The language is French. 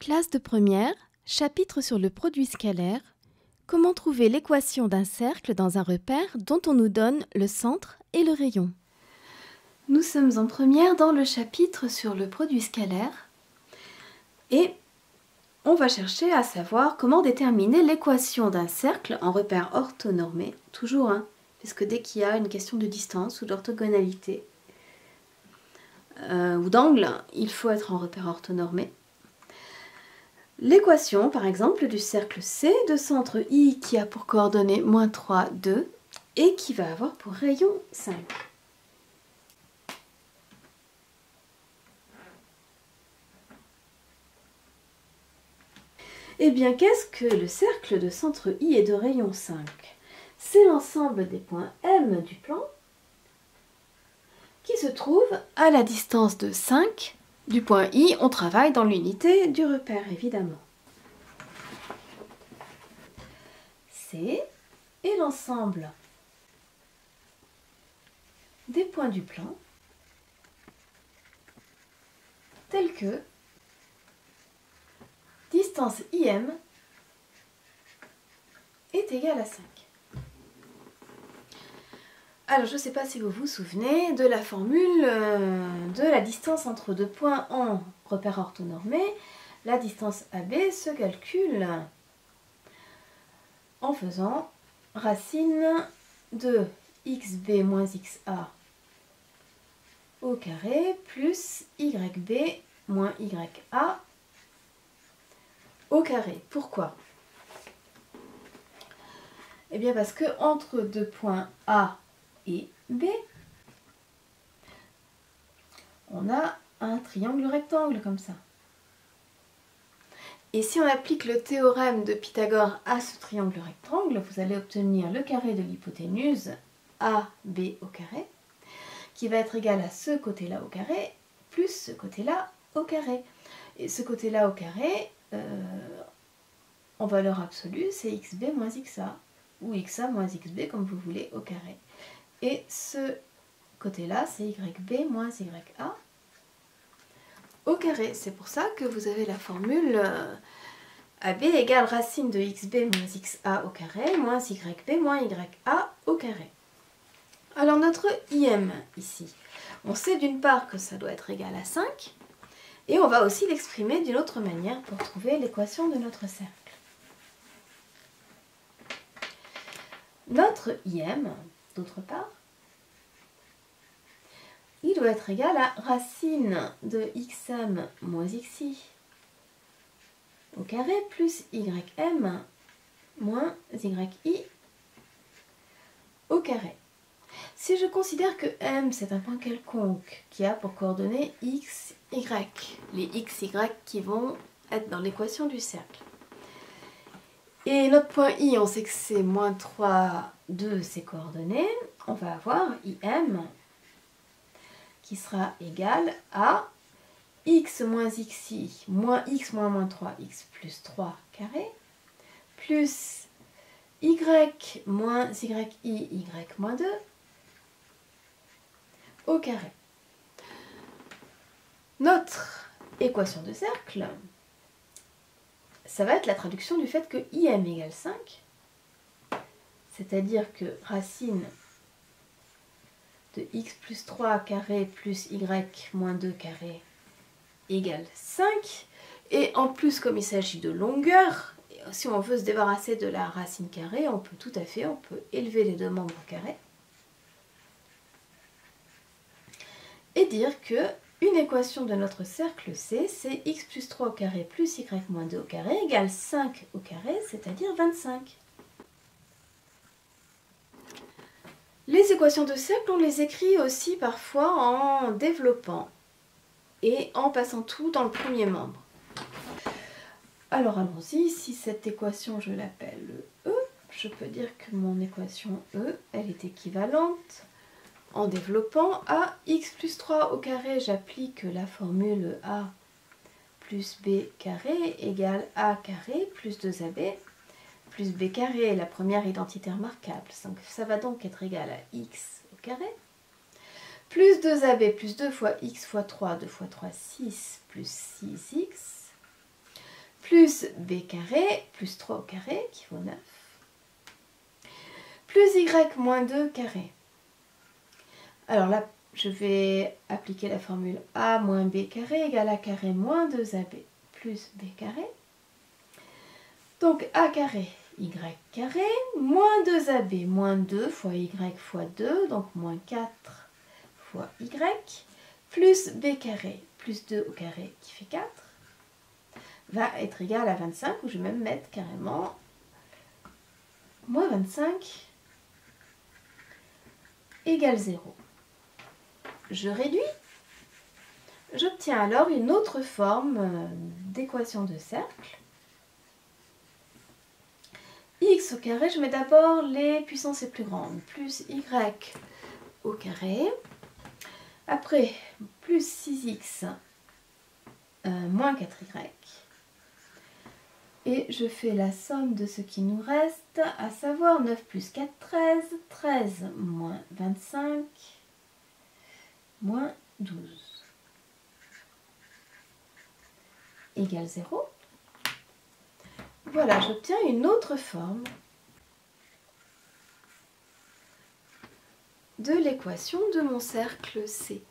Classe de première, chapitre sur le produit scalaire. Comment trouver l'équation d'un cercle dans un repère dont on nous donne le centre et le rayon. Nous sommes en première dans le chapitre sur le produit scalaire et on va chercher à savoir comment déterminer l'équation d'un cercle en repère orthonormé, toujours puisque dès qu'il y a une question de distance ou d'orthogonalité ou d'angle, il faut être en repère orthonormé. L'équation, par exemple, du cercle C de centre I qui a pour coordonnées -3, 2 et qui va avoir pour rayon 5. Eh bien, qu'est-ce que le cercle de centre I et de rayon 5? C'est l'ensemble des points M du plan qui se trouve à la distance de 5 du point I. On travaille dans l'unité du repère, évidemment. C est l'ensemble des points du plan tels que distance IM est égale à 5. Alors, je ne sais pas si vous vous souvenez de la formule de la distance entre deux points en repère orthonormé. La distance AB se calcule en faisant racine de xb moins xa au carré plus yb moins ya au carré. Pourquoi? Eh bien parce que entre deux points A et B, on a un triangle rectangle comme ça. Et si on applique le théorème de Pythagore à ce triangle rectangle, vous allez obtenir le carré de l'hypoténuse AB au carré, qui va être égal à ce côté-là au carré, plus ce côté-là au carré. Et ce côté-là au carré, en valeur absolue, c'est xb moins xa, ou xa moins xb, comme vous voulez, au carré. Et ce côté-là, c'est yb moins ya au carré. C'est pour ça que vous avez la formule AB égale racine de xb moins xa au carré, moins yb moins ya au carré. Alors notre IM ici, on sait d'une part que ça doit être égal à 5, et on va aussi l'exprimer d'une autre manière pour trouver l'équation de notre cercle. Notre IM, d'autre part, il doit être égal à racine de xm moins xi au carré plus ym moins yi au carré. Si je considère que M c'est un point quelconque qui a pour coordonnées x, y, les x, y qui vont être dans l'équation du cercle. Et notre point I, on sait que c'est -3, 2 ses coordonnées, on va avoir IM qui sera égal à x moins xi moins x moins -3, x plus 3 carré, plus y moins yi, y moins 2, au carré. Notre équation de cercle, ça va être la traduction du fait que IM égale 5, c'est-à-dire que racine de x plus 3 carré plus y moins 2 carré égale 5. Et en plus, comme il s'agit de longueur, si on veut se débarrasser de la racine carrée, on peut tout à fait, on peut élever les deux membres au carré et dire que une équation de notre cercle C, c'est x plus 3 au carré plus y moins 2 au carré égale 5 au carré, c'est-à-dire 25. Les équations de cercle, on les écrit aussi parfois en développant et en passant tout dans le premier membre. Alors allons-y, si cette équation je l'appelle E, je peux dire que mon équation E, elle est équivalente en développant à x plus 3 au carré, j'applique la formule A plus B carré égale A carré plus 2AB plus B carré, la première identité remarquable. Donc, ça va donc être égal à x au carré plus 2AB plus 2 fois x fois 3, 2 fois 3, 6 plus 6x plus b carré plus 3 au carré qui vaut 9 plus y moins 2 carré. Alors là, je vais appliquer la formule a moins b carré égale a carré moins 2ab plus b carré. Donc a carré y carré moins 2ab moins 2 fois y fois 2, donc moins 4 fois y, plus b carré plus 2 au carré qui fait 4, va être égal à 25, ou je vais même mettre carrément moins 25 égale 0. Je réduis. J'obtiens alors une autre forme d'équation de cercle. X au carré, je mets d'abord les puissances les plus grandes, plus y au carré. Après, plus 6x moins 4y. Et je fais la somme de ce qui nous reste, à savoir 9 plus 4, 13, 13 moins 25, moins 12, égale 0. Voilà, j'obtiens une autre forme de l'équation de mon cercle C.